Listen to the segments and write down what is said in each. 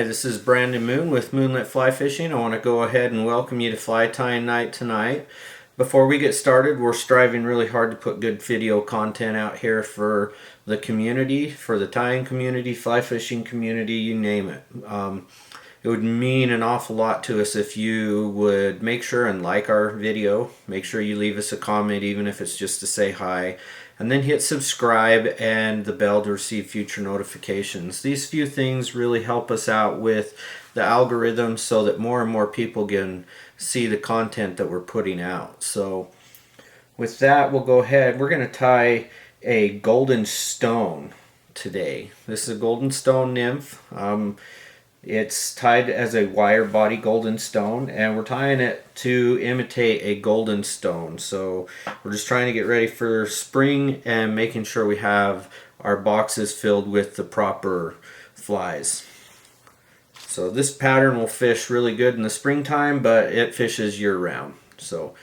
Hi, this is Brandon Moon with Moonlit Fly Fishing. I want to go ahead and welcome you to fly tying night tonight. Before we get started, we're striving really hard to put good video content out here for the community, for the tying community, fly fishing community, you name it. It would mean an awful lot to us if you would make sure and like our video. Make sure you leave us a comment, even if it's just to say hi. And then hit subscribe and the bell to receive future notifications. These few things really help us out with the algorithm so that more and more people can see the content that we're putting out. So with that, we'll go ahead. We're going to tie a golden stone today. This is a golden stone nymph. It's tied as a wire body golden stone, and we're tying it to imitate a golden stone. So we're just trying to get ready for spring and making sure we have our boxes filled with the proper flies. So this pattern will fish really good in the springtime, but it fishes year round. So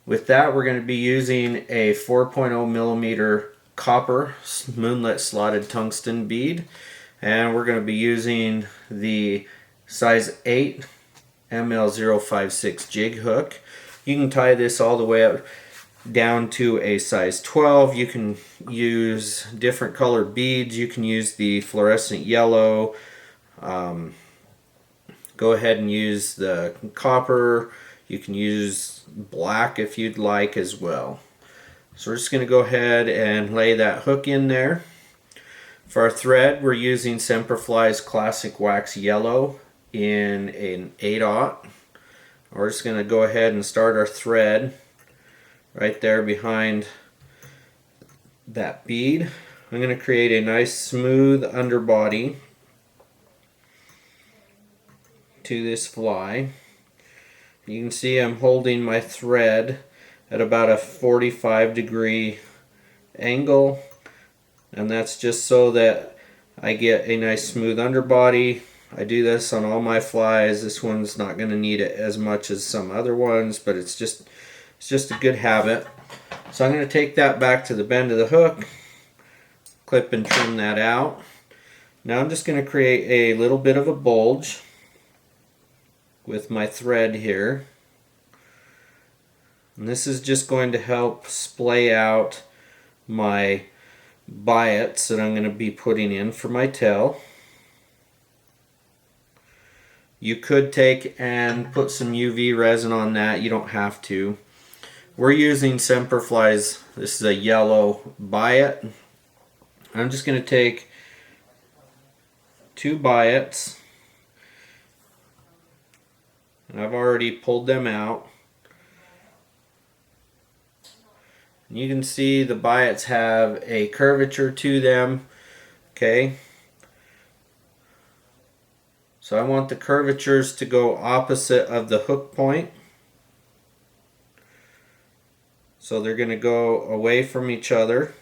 with that, we're going to be using a 4.0 millimeter copper moonlit slotted tungsten bead. And we're going to be using the size 8 ML056 jig hook. You can tie this all the way up down to a size 12. You can use different color beads. You can use the fluorescent yellow. Go ahead and use the copper. You can use black if you'd like as well. So we're just going to go ahead and lay that hook in there. For our thread, we're using Semper Fly's Classic Wax Yellow in an 8/0. We're just going to go ahead and start our thread right there behind that bead. I'm going to create a nice smooth underbody to this fly. You can see I'm holding my thread at about a 45-degree angle. And that's just so that I get a nice smooth underbody. I do this on all my flies. This one's not going to need it as much as some other ones, but it's just a good habit. So I'm going to take that back to the bend of the hook, clip and trim that out. Now I'm just going to create a little bit of a bulge with my thread here. And this is just going to help splay out my biots that I'm going to be putting in for my tail. You could take and put some UV resin on that. You don't have to. We're using Semper Fly's, this is a yellow biot. I'm just going to take 2 biots, and I've already pulled them out. You can see the biots have a curvature to them. Okay. So I want the curvatures to go opposite of the hook point. So they're going to go away from each other.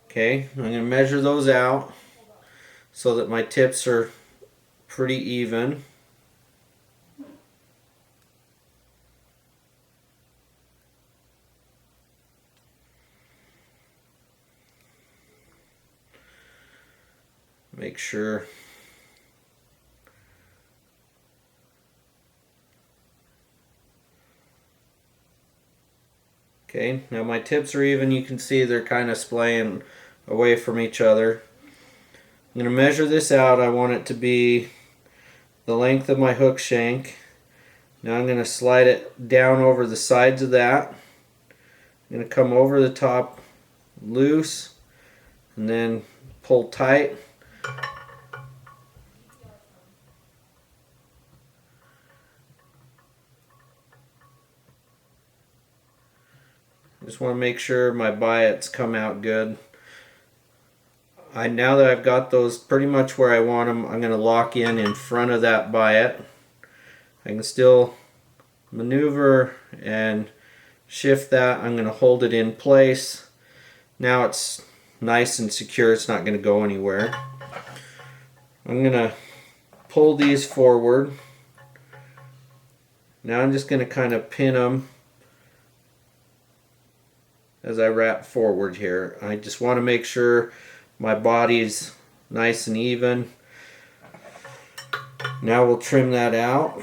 Okay, I'm going to measure those out so that my tips are pretty even. Make sure okay, now my tips are even. You can see they're kind of splaying away from each other. I'm going to measure this out. I want it to be the length of my hook shank. Now I'm going to slide it down over the sides of that. I'm going to come over the top loose and then pull tight. Just want to make sure my biots come out good. Now that I've got those pretty much where I want them, I'm going to lock in front of that biot. I can still maneuver and shift that. I'm going to hold it in place. Now it's nice and secure. It's not going to go anywhere. I'm going to pull these forward. Now I'm just going to kind of pin them as I wrap forward here. I just want to make sure my body's nice and even. Now we'll trim that out.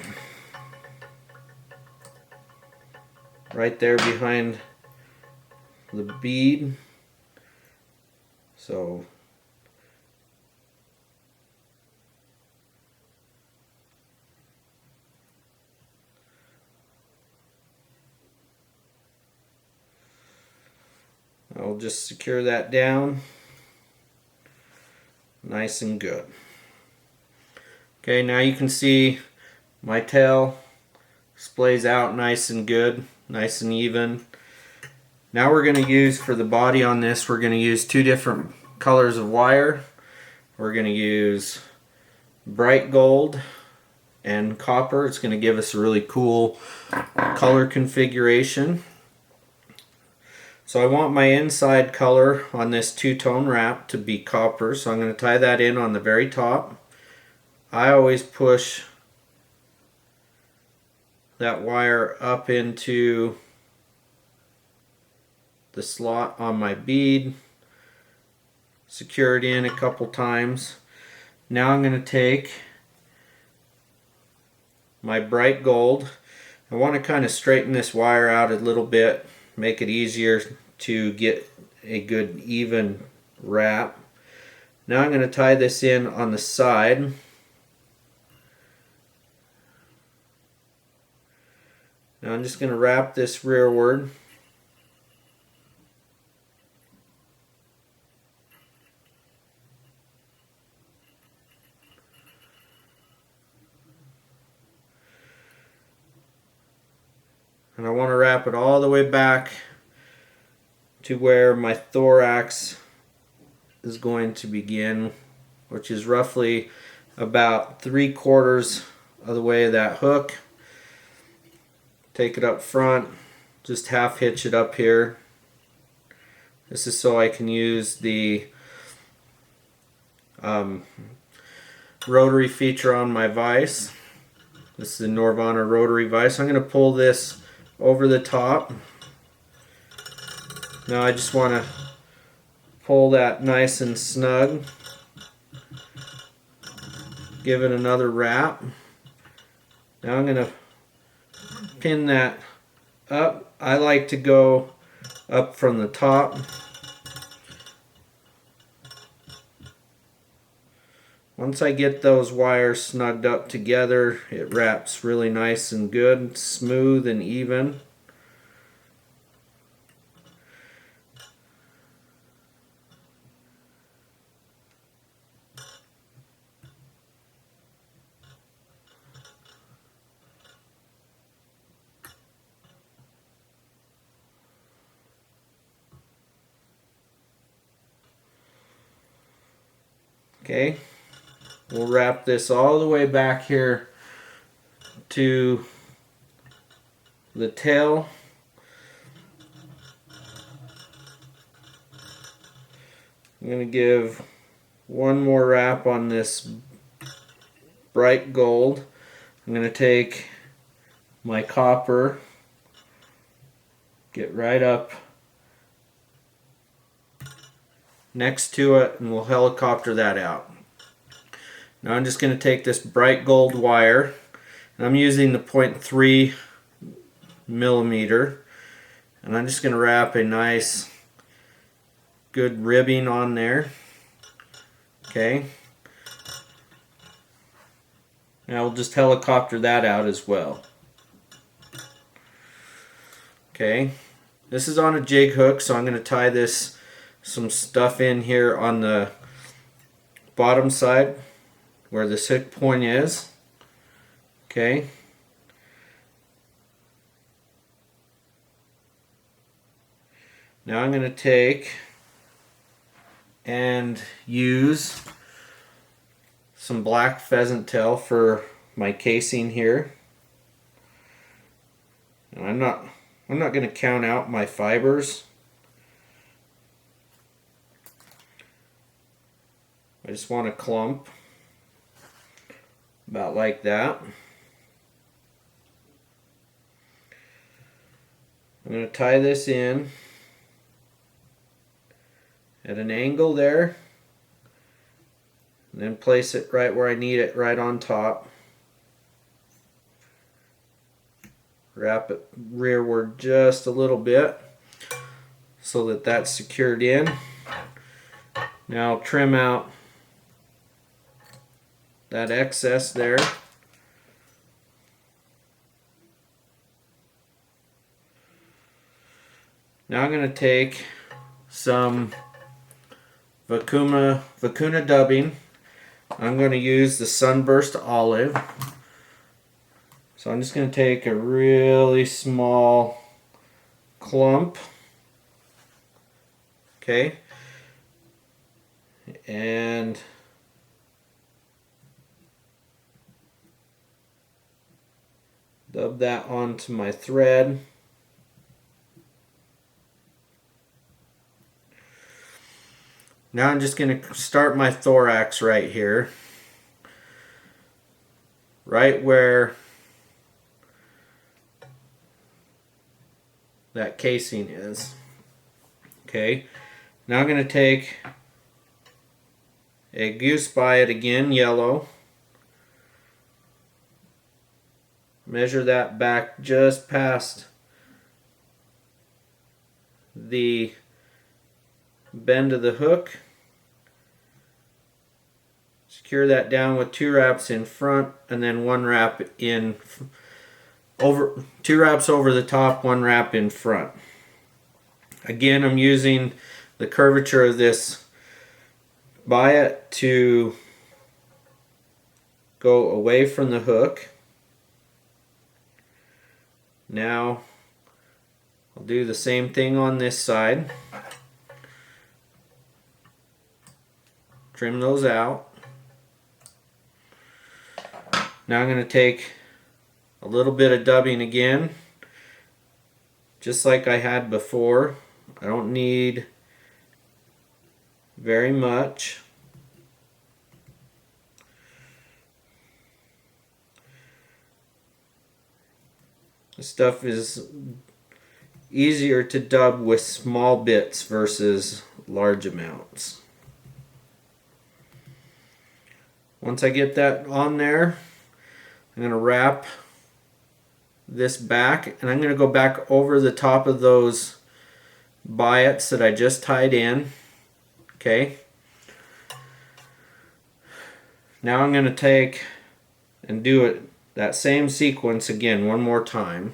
Right there behind the bead. So I'll just secure that down nice and good. Okay, now you can see my tail splays out nice and good, nice and even. Now we're going to use, for the body on this, we're going to use two different colors of wire. We're going to use bright gold and copper. It's going to give us a really cool color configuration. So I want my inside color on this two-tone wrap to be copper, so I'm going to tie that in on the very top. I always push that wire up into the slot on my bead, secure it in a couple times. Now I'm going to take my bright gold. I want to kind of straighten this wire out a little bit, make it easier to get a good even wrap. Now I'm going to tie this in on the side. Now I'm just going to wrap this rearward. And I want to wrap it all the way back to where my thorax is going to begin, which is roughly about 3/4 of the way of that hook. Take it up front, just half hitch it up here. This is so I can use the rotary feature on my vise. This is the Norvana rotary vise. I'm going to pull this over the top. Now I just want to pull that nice and snug. Give it another wrap. Now I'm going to pin that up. I like to go up from the top. Once I get those wires snugged up together, it wraps really nice and good, smooth and even. Okay, we'll wrap this all the way back here to the tail. I'm going to give one more wrap on this bright gold. I'm going to take my copper, get right up next to it, and we'll helicopter that out. Now I'm just going to take this bright gold wire, and I'm using the 0.3 millimeter, and I'm just going to wrap a nice good ribbing on there. Okay. Now we'll just helicopter that out as well. Okay. This is on a jig hook, so I'm going to tie this some stuff in here on the bottom side where this hook point is. Okay. Now I'm going to take and use some black pheasant tail for my casing here. And I'm not going to count out my fibers. I just want a clump about like that. I'm going to tie this in at an angle there, And then place it right where I need it, right on top. Wrap it rearward just a little bit so that that's secured in. Now trim out that excess there. Now I'm going to take some Fukuna dubbing. I'm going to use the Sunburst Olive. So I'm just going to take a really small clump. Okay. And dub that onto my thread. Now I'm just going to start my thorax right here. Right where that casing is. Okay. Now I'm going to take a goose biot again, yellow. Measure that back just past the bend of the hook. Secure that down with 2 wraps in front and then 1 wrap in over, 2 wraps over the top, 1 wrap in front. Again, I'm using the curvature of this biot to go away from the hook. Now I'll do the same thing on this side. Trim those out. Now I'm going to take a little bit of dubbing again, just like I had before. I don't need very much. This stuff is easier to dub with small bits versus large amounts. Once I get that on there, I'm going to wrap this back, and I'm going to go back over the top of those biots that I just tied in. Okay. Now I'm going to take and do it that same sequence again one more time.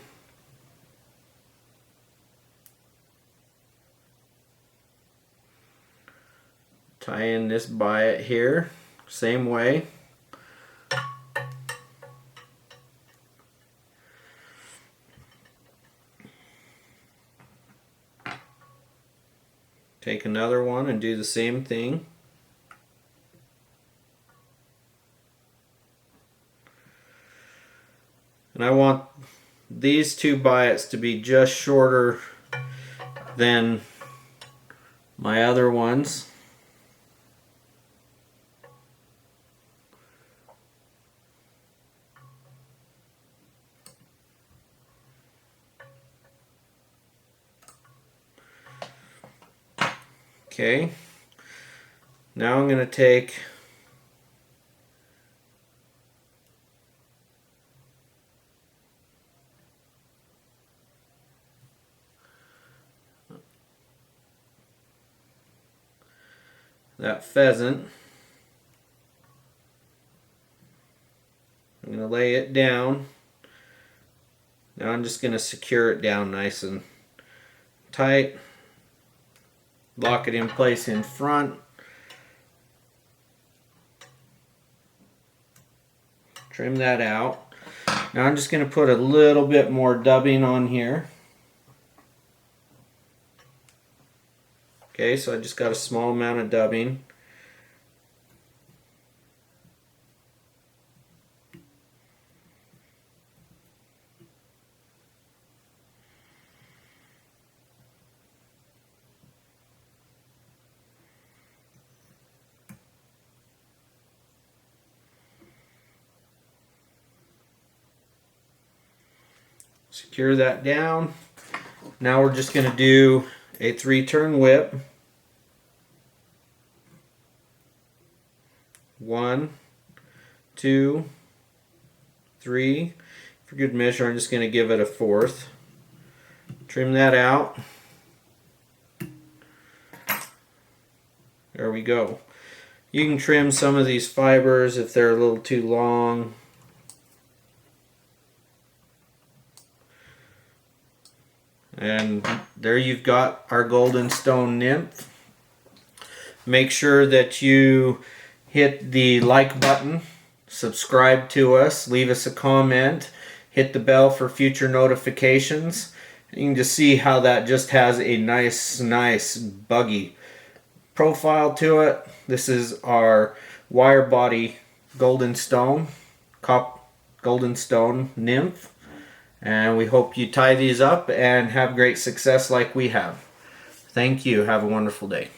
Tie in this biot here, same way. Take another one and do the same thing. And I want these 2 biots to be just shorter than my other ones. Okay, now I'm going to take that pheasant. I'm going to lay it down. Now I'm just going to secure it down nice and tight. Lock it in place in front. Trim that out. Now I'm just going to put a little bit more dubbing on here. Okay, so I just got a small amount of dubbing. Secure that down. Now we're just going to do a 3-turn whip. 1, 2, 3. For good measure, I'm just going to give it a 4th. Trim that out. There we go. You can trim some of these fibers if they're a little too long. And there you've got our golden stone nymph. Make sure that you hit the like button, subscribe to us, leave us a comment, hit the bell for future notifications. You can just see how that just has a nice buggy profile to it. This is our wire body golden stone nymph, and we hope you tie these up and have great success like we have. Thank you. Have a wonderful day.